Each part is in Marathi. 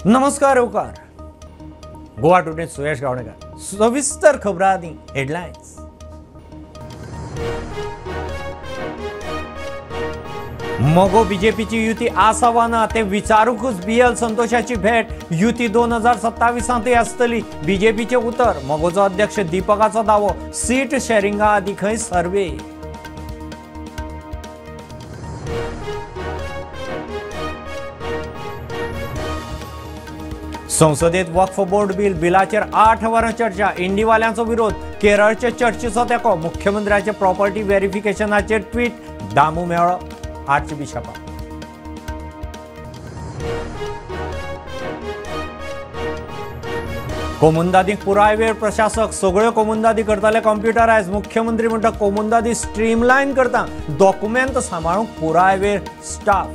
नमस्कार येवकार. गोवा टुडे सुयश गावणेकर. सविस्तर खबरांनी हेडलायन्स. मगो बीजेपीची युती आसावा ना ते विचारूकच BL संतोषाची भेट. युती 2027 आसतली. बीजेपीचे उतर. मगोचो अध्यक्ष दीपकाचो दावो. सीट शेअरिंगा आदी खंय सर्वे. संसदेत वक्फ बोर्ड बिलाचेर 8 वरां चर्चा. इंडीवाल्यांचो विरोध. केरळचे चर्चेचो तेंको. मुख्यमंत्र्याचे प्रॉपर्टी व्हेरिफिकेशनाचेर ट्वीट. दामू मेळो आर्चबिशपाक. कोमुंदादीक पुराय वेळ प्रशासक. सगळ्यो कोमुंदादी करतले कॉम्प्युटरायज. मुख्यमंत्री म्हणटा कोमुंदादी स्ट्रीमलायन करता. डॉक्युमेंट सांबाळूंक पुराय वेळ स्टाफ.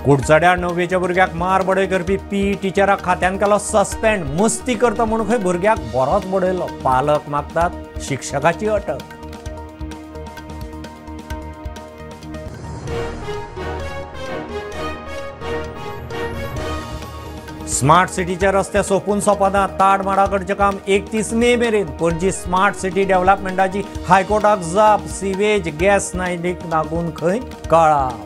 कुडचड्यार 9वेच्या भुरग्याक मार बडय करपी PE टिचराक खात्यान केलो सस्पेंड. मस्ती करता म्हणून खंय भुरग्याक बरोच बडयलो. पालक मागतात शिक्षकाची अटक. स्मार्ट सिटीचे रस्ते सोपून सोंपना. ताडमाडाकडचे काम 31 मे मेरेन. पणजी स्मार्ट सिटी डेव्हलपमेंटाची हायकोर्टाक जाप. सिवेज गॅस लायनीक लागून खंय कळाव.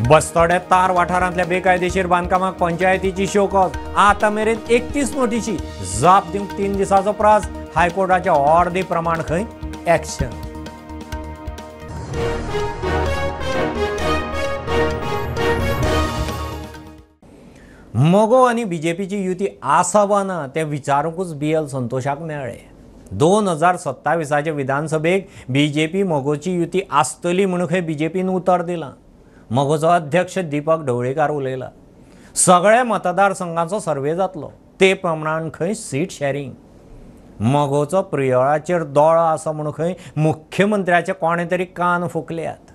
बस्तोडे तार वाठारांतल्या बेकायदेशीर बांदकामाक पंचायतीची शोकत. आतां मेरेन 31 नोटीशी. जाप दिवंक 3 दिसाचो प्रास. हायकोर्टाच्या ऑर्डे प्रमाण खंय एक्शन. मगो आनी बीजेपीची युती आसावा ना ते विचारूंकच BL संतोषाक मेळ्ळे. 2027 विधानसभेक बीजेपी मगोची युती आसतली म्हणून खंय बीजेपीन उतर दिलां. मगोचो अध्यक्ष दीपक ढवळीकार उलयला. सगळ्या मतदारसंघांचो सर्वे जातलो. ते प्रमाण खंय सीट शेअरिंग. मगोचो प्रियोळाचेर दोळो आसा म्हणून खंय मुख्यमंत्र्याचे कोणे तरी कान फुकल्यात.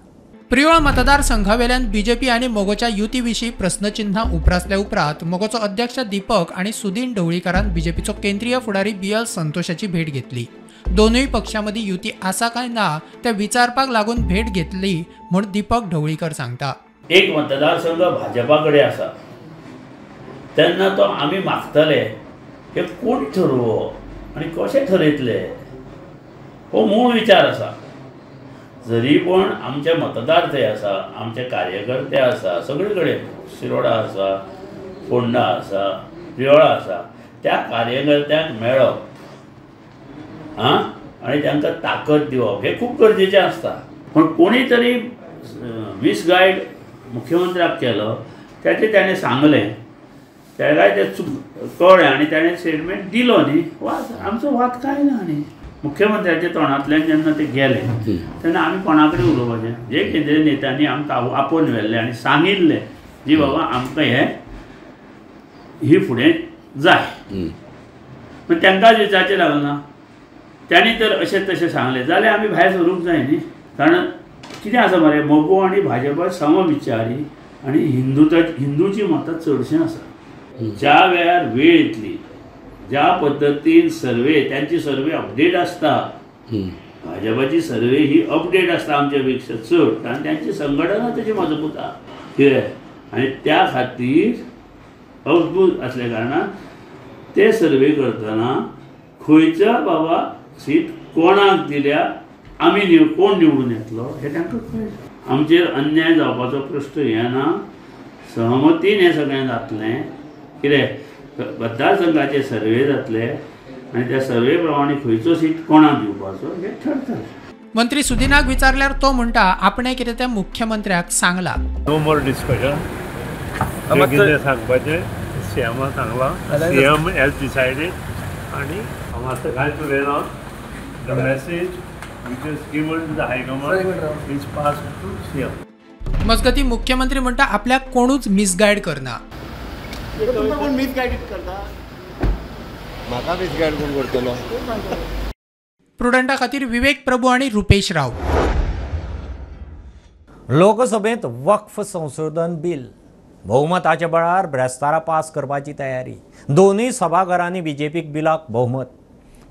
प्रियोळ मतदारसंघावेल्यान बीजेपी आणि मगोच्या युतीविशीं प्रश्नचिन्हां उप्रासल्या उपरांत मगोचो अध्यक्ष दीपक आणि सुदीन ढवळीकारान बीजेपीचो केंद्रीय फुडारी BL संतोषाची भेट घेतली. दोनूय पक्षांमदी युती आसा काय ना ते विचारपाक लागून भेट घेतली म्हूण दीपक ढवळीकर सांगता. एक मतदारसंघ भाजपा कडेन आसा तेन्ना तो आमी मागतले हे कोण ठरवो आनी कशें ठरयतले हो मूळ विचार आसा. जरी पण आमचे मतदार ते आसा, आमचे कार्यकर्ते आसा, सगळे कडेन शिरोडा आसा, फोंडा आसा, प्रियोळा आसा, त्या कार्यकर्त्यांक मेळप आणि तांकां ताकद दिवप हे खूप गरजेचें आसता. पण कोणी तरी मिसगायड मुख्यमंत्र्याक केलो त्याचे ताणें सांगलें तेका ते कळ्ळें आनी ताणें स्टेटमेंट दिलो न्ही. आमचो वाद काय ना. आनी मुख्यमंत्र्याच्या तोंडांतल्यान जेन्ना ते गेले तेन्ना आमी कोणा कडेन उलोवपाचें. जे केंद्रीय नेत्यांनी आमकां आपोवन व्हेल्लें आनी सांगिल्लें जी बाबा आमकां ही फुडें जाय. पूण तांकांच विचारचें लागना. त्यांनी तर अशें तशें सांगलें जाल्यार आमी भायर सरूंक जाय न्ही. कारण कितें आसा मरे मगो आनी भाजपा समविचारी आनी हिंदूची मतां चडशीं आसा. ज्या वेळार वेळ येतली ज्या पद्दतीन सर्वे त्यांची सर्वे अपडेट आसता. भाजपाची सर्वे ही अपडेट आसता आमच्या पेक्षा चड. कारण त्यांची संघटना तशी मजबूत आहा कितें आनी त्या खातीर अजबूत असल्या कारणान ते सर्वे करतना खंयच्या बाबा सीट कोणाक दिल्या आमी कोण निवडून येतलो हे तांकां कळटा. आमचेर अन्याय जावपाचो प्रश्न येना. सहमतीन हें सगळें जातलें. कितें मतदारसंघाचे सर्वे जातले आनी त्या सर्वे प्रमाणे खंयचो सीट कोणाक दिवपाचो हें ठरतलें. मंत्री सुदीनाक विचारल्यार तो म्हणटा आपणें कितें तें मुख्यमंत्र्याक सांगलां. No more discussion. कितें सांगपाचें सीएमान सांगलां. CM has decided आनी मात्र काय टुडेला the message which is given to the High Command is passed to CM. मजगती मुख्यमंत्री म्हणटा आपल्याक कोणूच मिसगायड करना. कोण मिसगायड करता. म्हाका मिसगायड कोण करतलो. प्रुडंटा खातीर विवेक प्रभू आणि रुपेश राव. लोकसभेत वक्फ संशोधन बिल बहुमताच्या बळार ब्रेस्तारा पास करपाची तयारी. दोनूय सभाघरांनी बीजेपीक बिलाक बहुमत.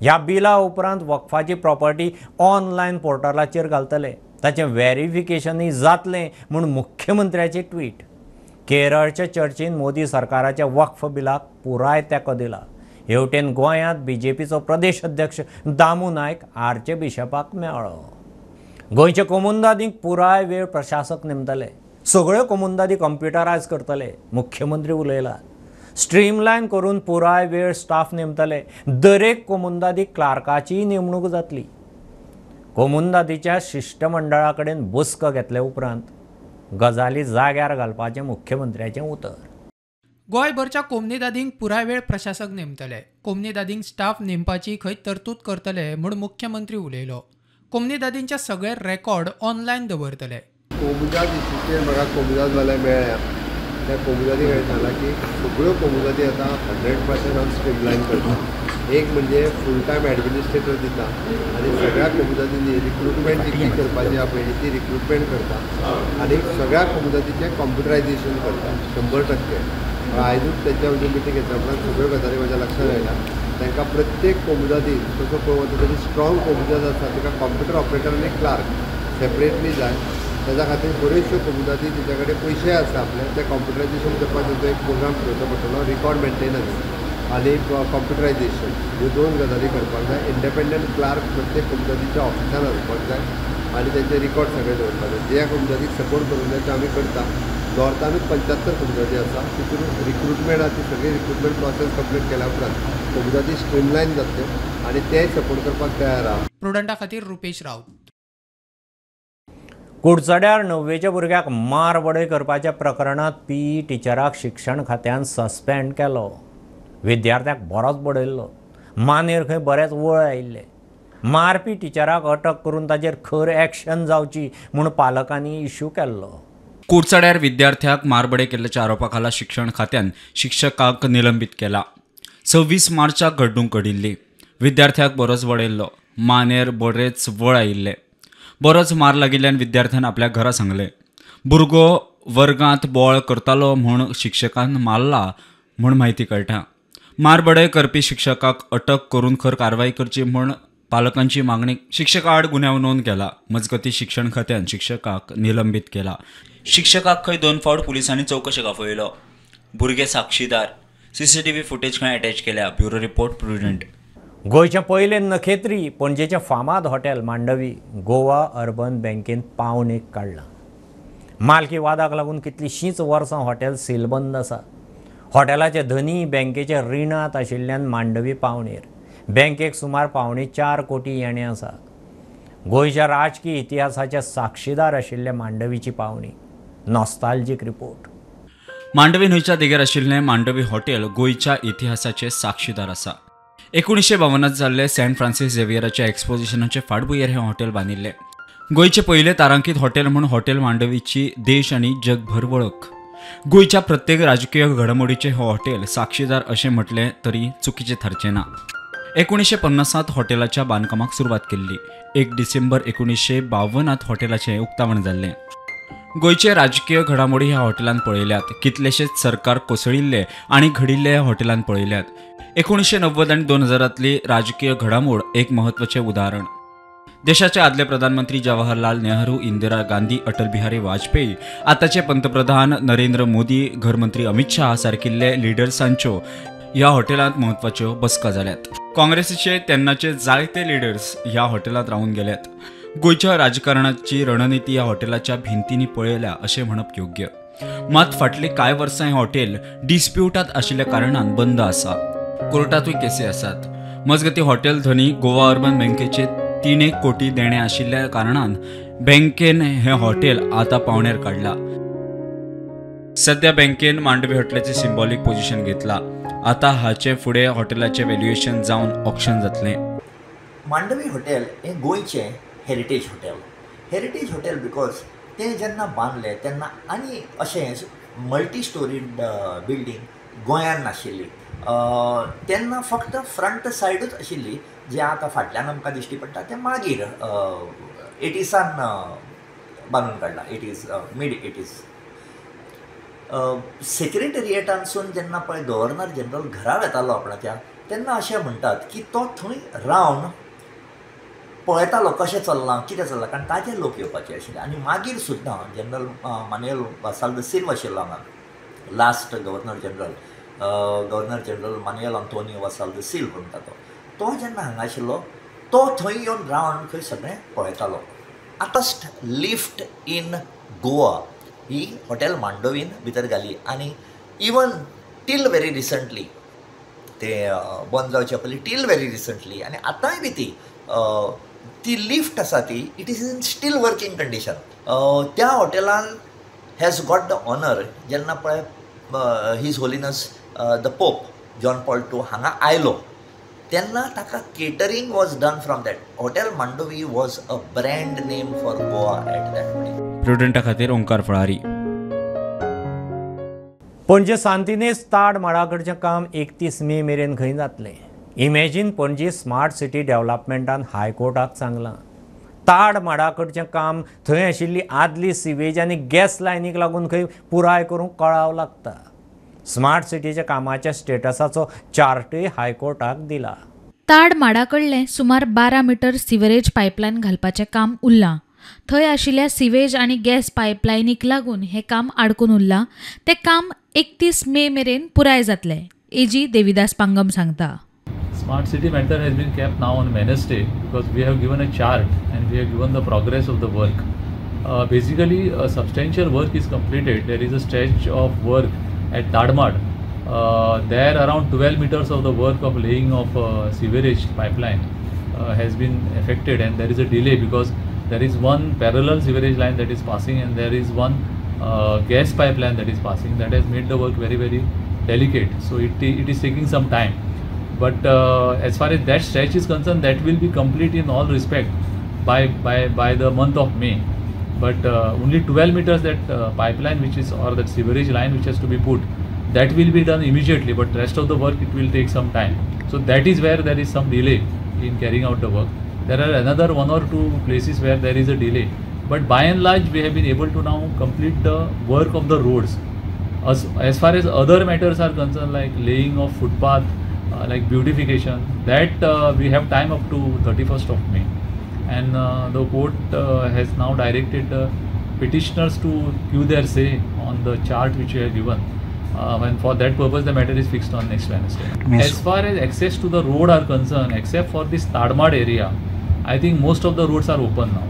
ह्या बिला उपरांत वक्फाची प्रॉपर्टी ऑनलायन पोर्टलाचेर घालतले. ताचें व्हेरिफिकेशनय जातलें म्हूण मुख्यमंत्र्याचें ट्वीट. केरळच्या चर्चेन मोदी सरकाराच्या वक्फ बिलाक पुराय तेंको दिला. हेवटेन गोंयांत बीजेपीचो प्रदेश अध्यक्ष दामू नायक आर्च बिशपाक मेळ्ळो. गोंयच्या कोमुंदादीक पुराय वेळ प्रशासक नेमतले. सगळ्यो कोमुंदादी कंप्युटरायज करतले. मुख्यमंत्री उलयला. स्ट्रीमलायन करून पुराय वेळ स्टाफ नेमतले. दरेक कोमुंदादी क्लार्काची नेमणूक जातली. कोमुंदादीच्या शिष्टमंडळा कडेन बसका घेतले उपरांत गजाली जाग्यार घालपाचें मुख्यमंत्र्याचें उतर. गोंयभरच्या कोमनीदादींक पुराय वेळ प्रशासक नेमतले. कोमनीदादींक स्टाफ नेमपाची खंय तरतूद करतले म्हूण मुख्यमंत्री उलयलो. कोमनीदादींचे सगळे रेकॉर्ड ऑनलायन दवरतले. कोमुदाद इशूचेर म्हाका कोमुदादवाले मेळ्ळ्या. त्या कोमुदादी हांवें सांगलां की सगळ्यो कोमुदादी आतां 100% हांव स्ट्रीमलायन करता. एक म्हणजे फूल टायम एडमिनिस्ट्रेटर दिता आनी सगळ्या कोमुदादींनी रिक्रुटमेंट जी करपाची आहा पळय ती रिक्रुटमेंट करता आनी सगळ्या कोमुदादीचें कॉम्प्युटरायजेशन करता 100%. आयजूच तेंच्या म्हणजे मिटींग घेतल्या उपरांत सगळ्यो गजाली म्हज्या लक्षांत आयल्या. तांकां प्रत्येक कोमुदादी तसो पळोवं वता तरी स्ट्रॉंग कोमुदाद आसा ताका कॉम्प्युटर ऑपरेटर आनी क्लार्क सेपरेटली जाय. त्याच्या खातीर बऱ्योचश्यो कोमुदादी तेच्या कडेन पयशे आसा आपले ते कॉम्प्युटरायजेशन करपाचो एक प्रोग्राम ठेवचो पडटलो. रिकॉर्ड मेंटेनन्स आनी कॉम्प्युटरायजेशन ह्यो दोन गजाली करपाक जाय. इंडिपेंडंट क्लार्क प्रत्येक कोमुदादीच्या ऑफिसान आसपाक जाय आनी तेंचे रिकॉर्ड सगळे दवरपाक जाय. जे कोमुदादीक सपोर्ट करूंक जाय ते आमी करता. नॉर्थानूच 75 कोमुदादी आसा. तितून रिक्रुटमेंट आहा ती सगळी रिक्रुटमेंट प्रोसेस कंप्लीट केल्या उपरांत कोमुदादी स्ट्रीमलायन जातल्यो आनी तेय सपोर्ट करपाक तयार आहा. प्रुडंटा खातीर रुपेश रावत. कुडचड्यार 9वेच्या भुरग्याक मारबडय करपाच्या प्रकरणात पीई टिचराक शिक्षण खात्यान सस्पेंड केलो. विद्यार्थ्याक बरोच बडयल्लो. मानेर खंय बरेच वळ आयिल्ले. मारपी टिचराक अटक करून ताचेर खर एक्शन जावची म्हूण पालकांनी इश्यू केल्लो. कुडचड्यार विद्यार्थ्याक मारबडे केल्ल्याच्या आरोपा खाला शिक्षण खात्यान शिक्षकाक निलंबित केला. 26 मार्चाक घडणूक घडिल्ली. विद्यार्थ्याक बरोच बडयल्लो. मानेर बरेच वळ आयिल्ले. बरोच मार लागिल्ल्यान विद्यार्थ्यान आपल्या घरा सांगले. भुरगो वर्गांत बोळ करतालो म्हूण शिक्षकान मारला म्हूण म्हायती कळटा. मारबडय करपी शिक्षकाक अटक करून खर कारवाई करची म्हूण पालकांची मागणी शिक्षका आड गुन्यांव नोंद केला. मजगती शिक्षण खात्यान शिक्षकाक निलंबित केला. शिक्षकाक खंय 2 फावट पुलिसांनी चौकशेक आफयलो. भुरगे साक्षीदार. CCTV फुटेज खंय अटॅच केल्या. Bureau report prudent. गोंयचें पयलें नखेत्री पणजेचें फामाद हॉटेल मांडवी गोवा अर्बन बँकेन पावणेक काडलां. मालकी वादाक लागून कितलींशींच वर्सां हॉटेल सीलबंद आसा. हॉटेलाचे धनी बँकेचे रिणांत आशिल्ल्यान मांडवी पावणेर. बँकेक सुमार 4.25 कोटी येणें आसा. गोंयच्या राजकीय इतिहासाचे साक्षीदार आशिल्ले मांडवीची पावणी. Nostalgic report. मांडवी न्हंयच्या देगेर आशिल्लें मांडवी हॉटेल गोंयच्या इतिहासाचे साक्षीदार आसा. 1952 जाल्ले सेंट फ्रांसीस झेवियराच्या एक्सपोजिशनाचे फाटभुंयेर हें हॉटेल बांदिल्लें. गोंयचे पयले तारांकीत हॉटेल म्हूण हॉटेल मांडवीची देश आनी जगभर वळख. गोंयच्या प्रत्येक राजकीय घडामोडीचें हो हॉटेल साक्षीदार अशें म्हटलें तरी चुकीचें थारचें ना. 1950 हॉटेलाच्या बांदकामाक सुरवात केल्ली. 1 डिसेंबर 1952 हॉटेलाचें उक्तावण जाल्लें. गोंयचे राजकीय घडामोडी ह्या हॉटेलांत पळयल्यात. कितलेशेच सरकार कोसळिल्ले आनी घडिल्ले ह्या हॉटेलांत पळयल्यात. 1990 आनी 2000 राजकीय घडामोड एक म्हत्वाचें उदाहरण. देशाचे आदले प्रधानमंत्री जवाहरलाल नेहरू, इंदिरा गांधी, अटल बिहारी वाजपेयी, आताचे पंतप्रधान नरेंद्र मोदी, घरमंत्री अमित शाह सारकिल्ले लिडर्सांच्यो ह्या हॉटेलांत म्हत्वाच्यो बसका जाल्यात. काँग्रेसीचे तेन्नाचे जायते लिडर्स ह्या हॉटेलांत रावून गेल्यात. गोंयच्या राजकारणाची रणनिती ह्या हॉटेलाच्या भिंतींनी पळयल्या अशें म्हणप योग्य. मात फाटली कांय वर्सां हें हॉटेल डिस्प्युटांत आशिल्ल्या कारणान बंद आसा. कोर्टातूय केसी आसात. मजगती हॉटेल धनी गोवा अर्बन बँकेचे 3 कोटी देणे आशिल्ल्या कारणान बँकेन हें हॉटेल आतां पावण्यार काडला. सध्या बँकेन मांडवी हॉटेलाचे सिंबॉलीक पोझिशन घेतला. आता हाचे फुडें हॉटेलाचें व्हॅल्युएशन जावन ऑक्शन जातलें. मांडवी हॉटेल हें गोंयचें heritage hotel. Heritage hotel because तें जेन्ना बांदलें तेन्ना आनी अशेंच मल्टी स्टोरीड बिल्डींग गोंयांत नाशिल्ली. तेन्ना फक्त फ्रंट सायडूच आशिल्ली. जे आतां फाटल्यान आमकां दिश्टी पडटा तें मागीर 80s बांदून काडला. 80s mid 80s. सेक्रेटरिएटानसून जेन्ना पळय गव्हर्नर जनरल घरा येतालो आपणाच्या तेन्ना अशें म्हणटात की तो थंय रावन पळयतालो कशें चल्लां कितें चल्लां, कारण ताजे लोक येवपाचे आशिल्ले. आनी मागीर सुद्दां general Manuel Vassalo da Silva आशिल्लो हांगा last governor general Manuel Antonio Vassalo da Silva म्हणटा तो जेन्ना हांगा आशिल्लो तो थंय येवन रावन खंय सगळें पळयतालो. फर्स्ट लिफ्ट इन गोवा ही हॉटेल मांडोवीन भितर घाली आनी इवन टील व्हेरी रिसंटली ते बंद जावचे पयलीं टील व्हेरी रिसंटली आनी आतांय बी ती लिफ्ट आसा ती it is in still working condition. त्या हॉटेलान हॅज गॉट द ऑनर जेन्ना पळय his holiness the Pope John Paul II हांगा आयलो तेन्ना ताका catering was done from that. Hotel Mandovi was a brand name for Goa at that time. प्रुडंटा खातीर ओंकार फळारी. पणजे सांतिनेज ताड माळाकडचें काम 31 मे मेरेन खंय जातलें. इमॅजीन पणजी स्मार्ट सिटी डेव्हलपमेंटान हायकोर्टाक सांगलां ताड माडाकडचें काम थंय आशिल्ली आदली सिवेज आनी गॅस लायनीक लागून खंय पुराय करूंक कळाव लागता. स्मार्ट सिटीच्या कामाच्या स्टेटसाचो चार्टय हायकोर्टाक दिला. ताड माडाकडलें सुमार 12 मीटर सिवरेज पायपलायन घालपाचें काम उरलां. थंय आशिल्ल्या सिवेज आनी गॅस पायपलायनीक लागून हें काम आडकून उरलां. तें काम 31 मे मेरेन पुराय जातलें. एजी देविदास पांगम सांगता. Smart city matter has been kept now on Wednesday because we have given a chart and we have given the progress of the work. Basically, substantial work is completed. There is a stretch of work at Tadmad. There around 12 meters of the work of laying of sewerage pipeline has been affected, and there is a delay because there is one parallel sewerage line that is passing and there is one gas pipeline that is passing. That has made the work very, very delicate. So it is taking some time. But as far as that stretch is concerned, that will be complete in all respect by the month of May. But only 12 meters that pipeline which is, or that sewerage line which has to be put, that will be done immediately, but rest of the work it will take some time. So that is where there is some delay in carrying out the work. There are another 1 or 2 places where there is a delay, but by and large we have been able to now complete the work of the roads. As far as other matters are concerned, like laying of footpath, like beautification, that we have time up to 31st of May, and the court has now directed petitioners to give their say on the chart which we have given, and for that purpose the matter is fixed on next Wednesday. As far as access to the road are concerned, except for this Tadmad area, I think most of the roads are open now.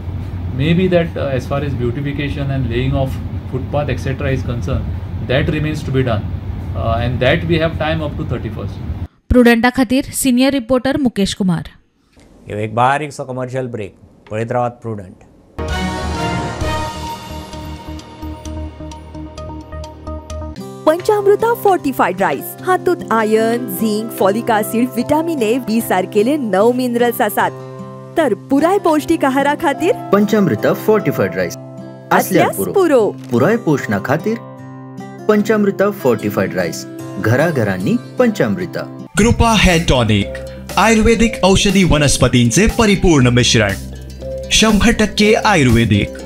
Maybe that as far as beautification and laying of footpath etc. is concerned, that remains to be done, and that we have time up to 31st. प्रुडंटा खातीर सिनियर रिपोर्टर मुकेश कुमार. एक बारीकसो कमर्शियल ब्रेक. पळयत रावात प्रुडंट. पंचामृता फोर्टिफाईड राईस हातूंत iron, zinc, folic acid, vitamin A, B सारकेले 9 मिनरल्स आसात. तर पुराय पौष्टिक आहारा खातीर पंचामृता फोर्टिफाईड राईस असल्यास पुरो. पुराय पोषणा खातीर पंचामृता फोर्टिफाईड राईस. घराघरांनी पंचामृता. कृपा हेअर टॉनिक, आयुर्वेदिक औषधी वनस्पतींचे परिपूर्ण मिश्रण, 100% आयुर्वेदिक.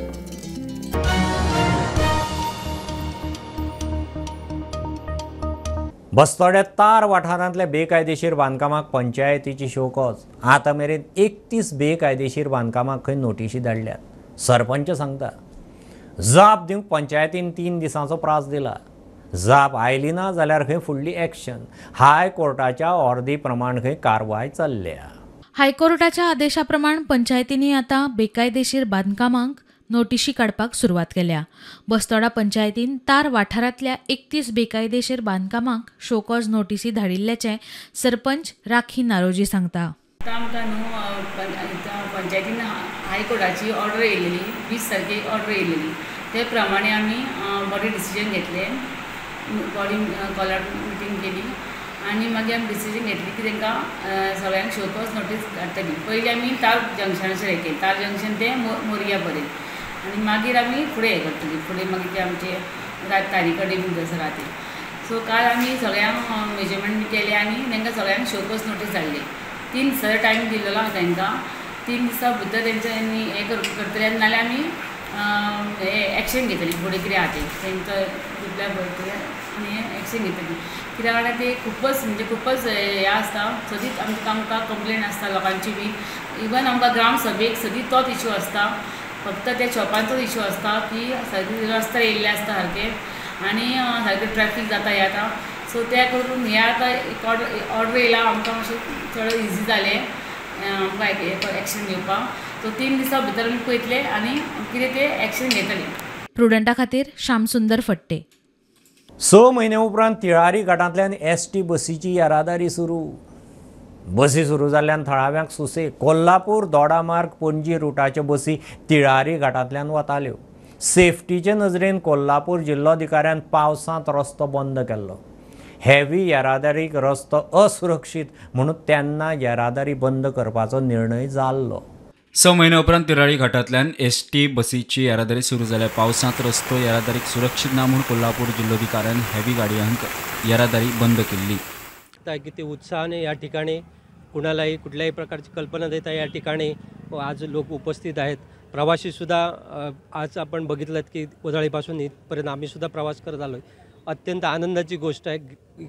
बस्तोड्या तार वाठारांतल्या बेकायदेशीर बांदकामाक पंचायतीची शोकॉज. आतां मेरेन 31 बेकायदेशीर बांदकामाक खंय नोटीशी धाडल्यात. सरपंच सांगता जाप दिवंक पंचायतीन 3 दिसांचो प्रास दिला. जाप आयली ना जाल्यार खंय फुडली एक्शन. हायकोर्टाच्या ऑर्दी प्रमाण खंय कारवाय चल्ल्या. हायकोर्टाच्या आदेशाप्रमाण पंचायतींनी आता बेकायदेशीर बांदकामांक नोटीशी काडपाक सुरवात केल्या. बस्तोडा पंचायतीन तार वाठारांतल्या 31 बेकायदेशीर बांदकामांक शोकॉज नोटीसी धाडिल्ल्याचें सरपंच राखी नारोजी सांगता. आमकां पंचायतीन हायकोर्टाची ऑर्डर येयलेली, 20 तारखेक ऑर्डर येयलेली. ते प्रमाणे आमी बरें डिसिजन घेतलें. बॉडी कॉलर मिटींग केली आनी मागीर आमी डिसिजन घेतली की तांकां सगळ्यांक शोकॉज नोटीस धाडटली. पयलीं आमी तार जंक्शनाचेर हें केलें. तार जंक्शन ते मोरया पर्यंत, आनी मागीर आमी फुडें हें करतली. फुडें मागीर ते आमचे तारी कडेन बी तसो राहते. सो काल आमी सगळ्यांक मेजरमेंट केलें आनी तांकां सगळ्यांक शोकॉज नोटीस धाडली. 3 दिसाचो टायम दिल्लो तांकां. 3 दिसां भितर तेंच्यांनी हें करतले, नाल्यार आमी एक्शन घेतली फुडें कितें आहा तें तेंचो रिप्लाय पळयतले आनी एक्शन घेतली कित्याक वांगडा ते खूबच म्हणजे खूबच हें आसता सदींच आमकां कंप्लेन आसता लोकांची बी इवन आमकां ग्राम सभेक सदींच तोच इशू आसता फक्त त्या शॉपांचोच इशू आसता की सारके रस्ते येयल्ले आसता सारके आनी सारकें ट्रॅफीक जाता हें आतां सो ते करून हें आतां एक ऑर्डर येयला आमकां मातशें चड इजी जालें आमकां एक्शन घेवपाक सो 3 दिसां भितर आमी पळयतले आनी कितें तें एक्शन घेतले. प्रुडंटा खातीर श्यामसुंदर फडते. 6 म्हयने उपरांत तिळारी घाटांतल्यान एसटी बसीची येरादारी सुरू. बसी सुरू जाल्ल्यान थळाव्यांक सुसेग. कोल्हापूर दोडामार्ग पणजी रुटाच्यो बसी तिळारी घाटांतल्यान वताल्यो. सेफ्टीचे नजरेन कोल्हापूर जिल्लोधिकाऱ्यान पावसांत रस्तो बंद केल्लो. हेवी येरादारीक रस्तो असुरक्षीत म्हणून तेन्ना येरादारी बंद करपाचो निर्णय जाल्लो. 6 म्हयने उपरांत तिराळी घाटांतल्यान एसटी बसीची येरादारी सुरू जाल्या. पावसांत रस्तो येरादारीक सुरक्षीत ना म्हणून कोल्हापूर जिल्लोधिकाऱ्यान हेवी गाडयांक येरादारी बंद केल्ली. किती उत्साहाने या ठिकाणी कुणालाही कुठल्याही प्रकारची कल्पना देता या ठिकाणी आज लोक उपस्थित आहेत. प्रवासीसुद्धा आज आपण बघितलं की कोदाळीपासून इथपर्यंत आम्हीसुद्धा प्रवास करत आलो आहे. अत्यंत आनंदाची गोष्ट आहे.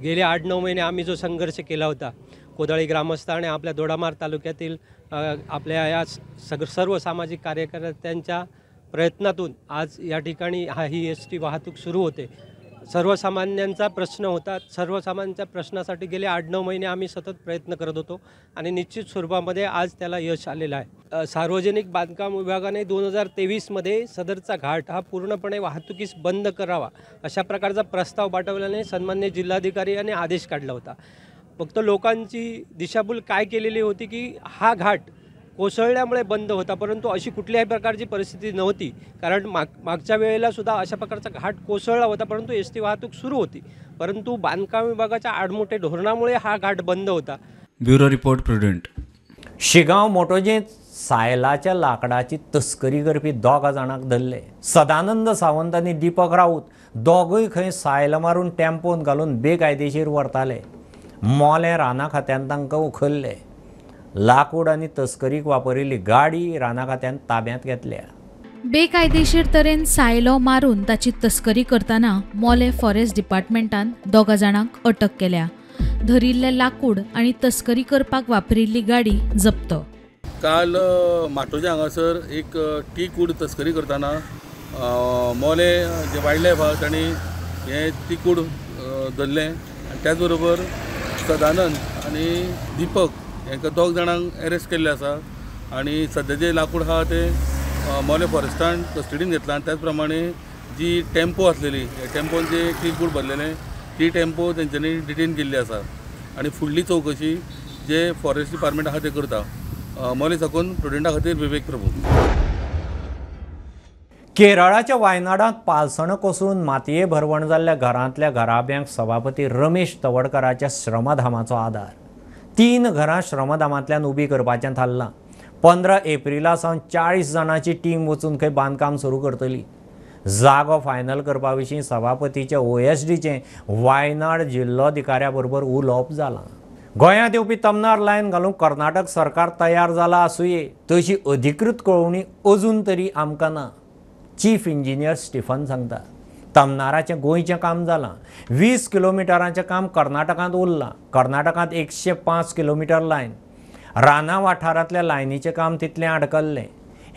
गेले 8-9 महिने आम्ही जो संघर्ष केला होता कोदाळी ग्रामस्थ आणि आपल्या दोडामार्ग तालुक्यातील आपल्या या सर्व सामाजिक कार्यकर्त्यांच्या प्रयत्नातून आज या ठिकाणी ही एसटी वाहतूक सुरू होते. सर्वसामान्यांचा प्रश्न होता. सर्वसामान्यांच्या प्रश्नासाठी गेले 8-9 महिने आम्ही सतत प्रयत्न करत होतो आणि निश्चित स्वरूपामध्ये आज त्याला यश आलेलं आहे. सार्वजनिक बांधकाम विभागाने 2023मध्ये सदरचा घाट हा पूर्णपणे वाहतुकीस बंद करावा अशा प्रकारचा प्रस्ताव पाठवल्याने सन्मान्य जिल्हाधिकारी यांनी आदेश काढला होता. फक्त लोकांची दिशाभूल काय केलेली होती की हा घाट कोसळल्यामुळे बंद होता, परंतु अशी कुठल्याही प्रकारची परिस्थिती नव्हती. कारण मागच्या वेळेला सुद्धा अशा प्रकारचा घाट कोसळला होता परंतु एसटी वाहतूक सुरू होती. परंतु बांधकाम विभागाच्या आडमोठे धोरणामुळे हा घाट बंद होता. Bureau report Prudent. शिगांव मोटोजेंत सायलाच्या लाकडाची तस्करी करपी 2 जाणांक धरले. सदानंद सावंत आनी दीपक राऊत दोगूय खंय सायल मारून टेम्पोन घालून बेकायदेशीर व्हरताले. मोले राना खात्यान तांकां उखल्ले. लाकूड आनी तस्करीक वापरिल्ली गाडी राना खात्यान ताब्यांत घेतल्या. बेकायदेशीर तरेन सायलो मारून ताची तस्करी करतना मोले फॉरेस्ट डिपार्टमेंटान 2 जाणांक अटक केल्या. धरिल्ले लाकूड आनी तस्करी करपाक वापरिल्ली गाडी जप्त. काल माटोजे हांगासर एक टीकूड तस्करी करतना मोले जे वायल्ड लायफ आहा तांणी हे टीकूड धरलें आनी त्याच बरोबर सदानंद आनी दीपक हांकां 2 जाणांक अरेस्ट केल्ले आसा आनी सद्याचें लाकूड आहा तें मोले फॉरेस्टान कस्टडीन घेतलां. त्याच प्रमाणे जी टेम्पो आसलेली टेम्पोन जे टीकूड भरलेलें ती टेम्पो तेंच्यांनी डिटेन केल्ली आसा आनी फुडली चवकशी जे फॉरेस्ट डिपार्टमेंट आहा ते करता. मोले साकून प्रुडंटा खातीर विवेक प्रभू. केरळाच्या वायनाडांत पालसण कोसळून मातये भरवण जाल्ल्या घरांतल्या घराब्यांक सभापती रमेश तवडकराच्या श्रमधामाचो आदार. 3 घरां श्रमधामांतल्यान उबी करपाचें थारलां. 15 एप्रिला सावन 40 जाणांची टीम वचून खंय बांदकाम सुरू करतली. जागो फायनल करपा विशीं सभापतीचे OSDचें वायनाड जिल्लोधिकाऱ्या बरोबर उलोवप जालां. गोंयांत येवपी तमनार लायन घालूंक कर्नाटक सरकार तयार जाला आसूंये तशी अधिकृत कळोवणी अजून तरी आमकां ना. चीफ इंजिनियर स्टिफन सांगता. तमनाराचें गोंयचें काम जालां. 20 किलोमिटरांचें काम कर्नाटकांत उरलां. कर्नाटकांत 105 किलोमिटर लायन. राना वाठारांतल्या लायनीचें काम तितलें आडकल्लें.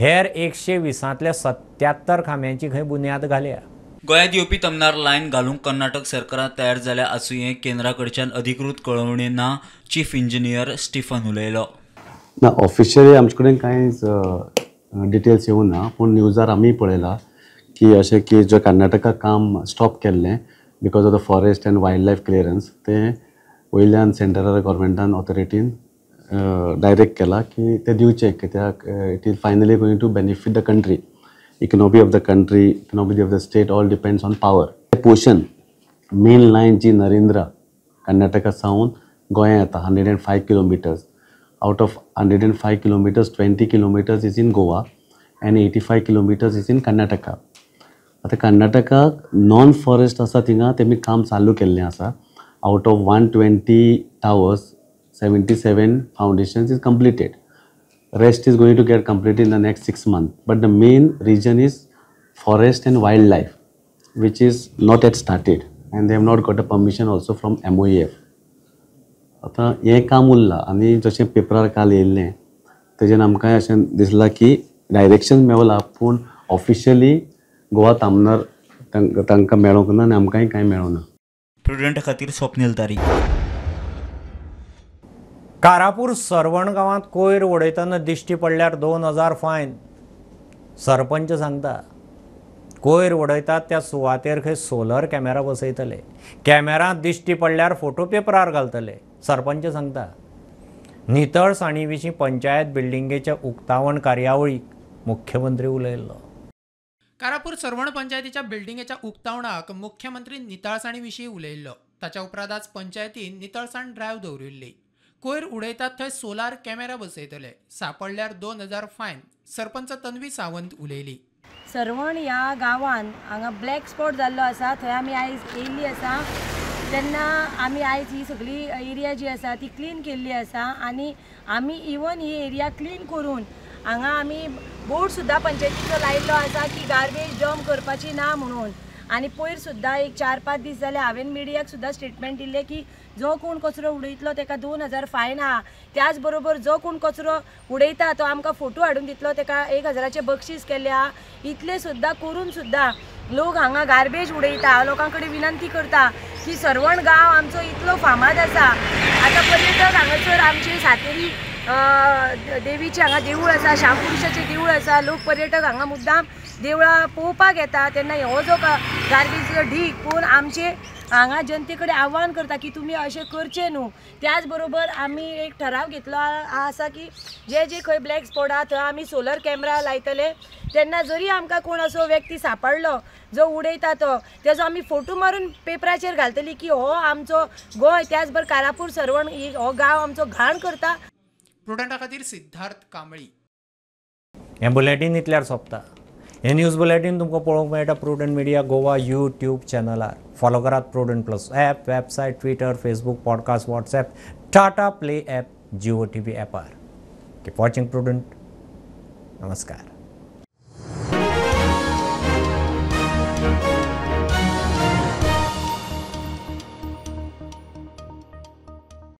हेर 120तल्या 77 खांब्यांची खंय बुन्याद घाल्या. गोंयांत येवपी तमनार लायन घालूंक कर्नाटक सरकारांत तयार जाल्या आसूंये केंद्रा कडच्यान अधिकृत कळोवणी ना. चीफ इंजिनियर स्टिफन उलयलो. ना ऑफिशियली आमचे कडेन कांय डिटेल्स येवं ना, पूण न्यूजार आमी पळयला की अशें की जो कर्नाटका काम स्टॉप केल्लें because of the forest end wild life clearance तें वयल्यान सेंट्रल गव्हर्मेंटान ऑथॉरिटीन डायरेक्ट केला की ते दिवचे कित्याक it is finally going to benefit the country. Economy of the country, economy of the state all depends on power. Portion main line जी नरेंद्रा कर्नाटका सावन गोंया येता 105 kilometres. Out of 105 kilometers, 20 kilometers is in Goa and 85 kilometers is in Karnataka. आता कर्नाटका नॉन फॉरेस्ट आसा थिंगा तेमी काम चालू केल्लें आसा. Out of 120 towers 77 foundations is completed. Rest is going to get completed in the next 6 months. But the main region is forest and wildlife, which is not yet started, and they have not got a permission also from MOEF. आता हें काम उरलां आनी जशें पेपरार काल येयल्लें तेजेन आमकां अशें दिसलां की डायरेक्शन मेवलां पूण ऑफिशियली गोवा तामनार तांकां मेळोंक ना आनी आमकांय कांय मेळोना. प्रुडंट खातीर स्वप्नील तारीख. कारापूर सरवण गांवांत कोयर उडयतना दिश्टी पडल्यार 2000 फायन. सरपंच सांगता कोयर उडयतात त्या सुवातेर खंय सोलर कॅमेरा बसयतले. कॅमेरा दिश्टी पडल्यार फोटो पेपरार घालतले. सरपंच सांगता नितळसाणी विशीं पंचायत बिल्डिंगेच्या उक्तावण कार्यावळीक मुख्यमंत्री उलयल्लो. कारापूर सरवण पंचायतीच्या बिल्डिंगेच्या उक्तावणाक मुख्यमंत्री नितळसाणी विशीं उलयल्लो. ताच्या उपरांत आज पंचायतीन नितळसाण ड्रायव्ह दवरिल्ली. कोयर उडयतात थंय सोलार कॅमेरा बसयतले. सापडल्यार 2000 फायन. सरपंच तन्वी सावंत उलयली. सरवण ह्या गांवांत हांगा ब्लॅक स्पॉट जाल्लो आसा. थंय आमी आयज येयल्ली आसा. तेन्ना आमी आयज ही सगळी एरिया जी आसा ती क्लीन केल्ली आसा आनी आमी इवन ही एरिया क्लीन करून हांगा आमी बोर्ड सुद्दां पंचायतीचो लायिल्लो आसा की गार्बेज डंप करपाची ना म्हणून. आनी पयर सुद्दां एक 4-5 दीस जाले हांवें मिडियाक सुद्दां स्टेटमेंट दिल्लें की जो कोण कचरो उडयतलो ताका 2000 फायन आहा. त्याच बरोबर जो कोण कचरो उडयता तो आमकां फोटो हाडून दितलो ताका 1000चे बक्षीस केल्लें आहा. इतले सुद्दां करून सुद्दां लोक हांगा गार्बेज उडयता. लोकां कडेन विनंती करता की सरवण गांव आमचो इतलो फामाद आसा. आतां पर्यटक हांगासर आमचे सातेरी देवीचें हांगा देवूळ आसा, शामपुरुशाचें देवूळ आसा. लोक पर्यटक हांगा मुद्दाम देवळां पळोवपाक येता. तेन्ना हो जो गार्बेजीचो ढीग पूण आमचे हांगा जनते कडेन आव्हान करता की तुमी अशें करचें न्हू. त्याच बरोबर आमी एक ठराव घेतलो आसा की जे खंय ब्लॅक स्पॉट आहा थंय आमी सोलर कॅमेरा लायतले. तेन्ना जरी आमकां कोण असो व्यक्ती सांपडलो जो उडयता तो तेजो आमी फोटो मारून पेपराचेर घालतली की हो आमचो गोंय त्याच बरोबर कारापूर सरवण हो गांव आमचो घाण करता. प्रुडंटा खातीर सिद्धार्थ कांबळी. हें बुलेटीन इतल्यार सोंपता. हे न्यूज बुलेटीन तुमकां पळोवंक मेळटा प्रुडंट मिडिया गोवा यूट्यूब चॅनलार. फॉलो करात Prudent plus app, website, Twitter, Facebook, podcast, WhatsApp, Tata Play app, Jio TV ॲपार. Keep watching Prudent. नमस्कार.